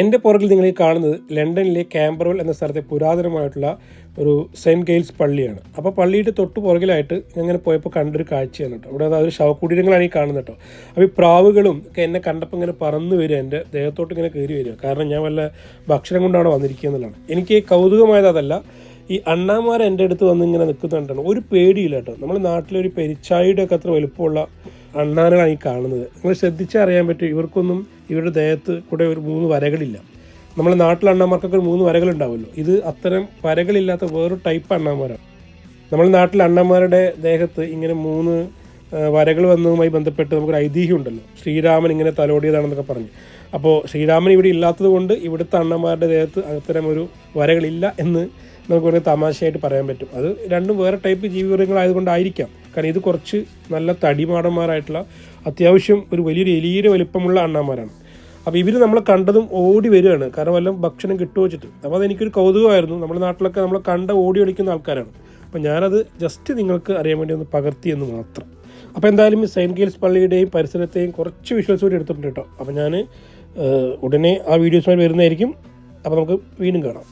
എൻ്റെ പുറകിൽ നിങ്ങൾ ഈ കാണുന്നത് ലണ്ടനിലെ കാംബർവെൽ എന്ന സ്ഥലത്തെ പുരാതനമായിട്ടുള്ള ഒരു സെൻറ്റ് ഗെയിൽസ് പള്ളിയാണ്. അപ്പോൾ പള്ളിയുടെ തൊട്ട് പുറകിലായിട്ട് അങ്ങനെ പോയപ്പോൾ കണ്ടൊരു കാഴ്ചയാണ് കേട്ടോ. ഇവിടെ അതൊരു ശവകുടീരങ്ങളാണ് ഈ കാണുന്നത് കേട്ടോ. അപ്പോൾ ഈ പ്രാവുകളും ഒക്കെ എന്നെ കണ്ടപ്പോൾ ഇങ്ങനെ പറന്ന് വരിക, എൻ്റെ ദേഹത്തോട്ട് ഇങ്ങനെ കയറി വരിക. കാരണം ഞാൻ വല്ല ഭക്ഷണം കൊണ്ടാണ് വന്നിരിക്കുക എന്നുള്ളതാണ്. എനിക്ക് കൗതുകമായത് അതല്ല, ഈ അണ്ണാമാർ എൻ്റെ അടുത്ത് വന്ന് ഇങ്ങനെ നിൽക്കുന്നുണ്ടാണ്. ഒരു പേടിയില്ല കേട്ടോ. നമ്മുടെ നാട്ടിലൊരു പെരിച്ചാഴിയുടെ ഒക്കെ അത്ര വലുപ്പമുള്ള അണ്ണാനാണ് ഈ കാണുന്നത്. നിങ്ങൾ ശ്രദ്ധിച്ചാൽ അറിയാൻ പറ്റും, ഇവർക്കൊന്നും ഇവരുടെ ദേഹത്ത് കൂടെ ഒരു 3 വരകളില്ല. നമ്മുടെ നാട്ടിലെ അണ്ണാമാർക്കൊക്കെ 3 വരകളുണ്ടാവുമല്ലോ. ഇത് അത്തരം വരകളില്ലാത്ത വേറൊരു ടൈപ്പ് അണ്ണാമാരാണ്. നമ്മുടെ നാട്ടിലെ അണ്ണാമാരുടെ ദേഹത്ത് ഇങ്ങനെ 3 വരകൾ വന്നതുമായി ബന്ധപ്പെട്ട് നമുക്കൊരു ഐതിഹ്യം ഉണ്ടല്ലോ. ശ്രീരാമൻ ഇങ്ങനെ തലോടിയതാണെന്നൊക്കെ പറഞ്ഞ്. അപ്പോൾ ശ്രീരാമൻ ഇവിടെ ഇല്ലാത്തത് കൊണ്ട് ഇവിടുത്തെ അണ്ണന്മാരുടെ ദേഹത്ത് അത്തരം ഒരു വരകളില്ല എന്ന് നമുക്ക് വേണമെങ്കിൽ തമാശയായിട്ട് പറയാൻ പറ്റും. അത് രണ്ടും വേറെ ടൈപ്പ് ജീവിവർഗങ്ങളായതുകൊണ്ടായിരിക്കാം. കാരണം ഇത് കുറച്ച് നല്ല തടിമാടന്മാരായിട്ടുള്ള അത്യാവശ്യം ഒരു വലിയൊരു എലിയുടെ വലിപ്പമുള്ള അണ്ണന്മാരാണ്. അപ്പോൾ ഇവർ നമ്മളെ കണ്ടതും ഓടി വരികയാണ്, കാരണം വല്ലതും ഭക്ഷണം കിട്ടുമോ വെച്ചിട്ട്. അപ്പോൾ അതെനിക്കൊരു കൗതുകമായിരുന്നു. നമ്മുടെ നാട്ടിലൊക്കെ നമ്മളെ കണ്ട ഓടി ഒളിക്കുന്ന ആൾക്കാരാണ്. അപ്പോൾ ഞാനത് ജസ്റ്റ് നിങ്ങൾക്ക് അറിയാൻ വേണ്ടി ഒന്ന് പകർത്തിയെന്ന് മാത്രം. അപ്പോൾ എന്തായാലും ഈ സെയിൻറ്റ് ഗെയിൽസ് പള്ളിയുടെയും പരിസരത്തെയും കുറച്ച് വിഷ്വൽസ് കൂടി എടുത്തിട്ടുണ്ട് കേട്ടോ. അപ്പോൾ ഞാൻ ഉടനെ ആ വീഡിയോസുമായി വരുന്നതായിരിക്കും. അപ്പോൾ നമുക്ക് വീണ്ടും കാണാം.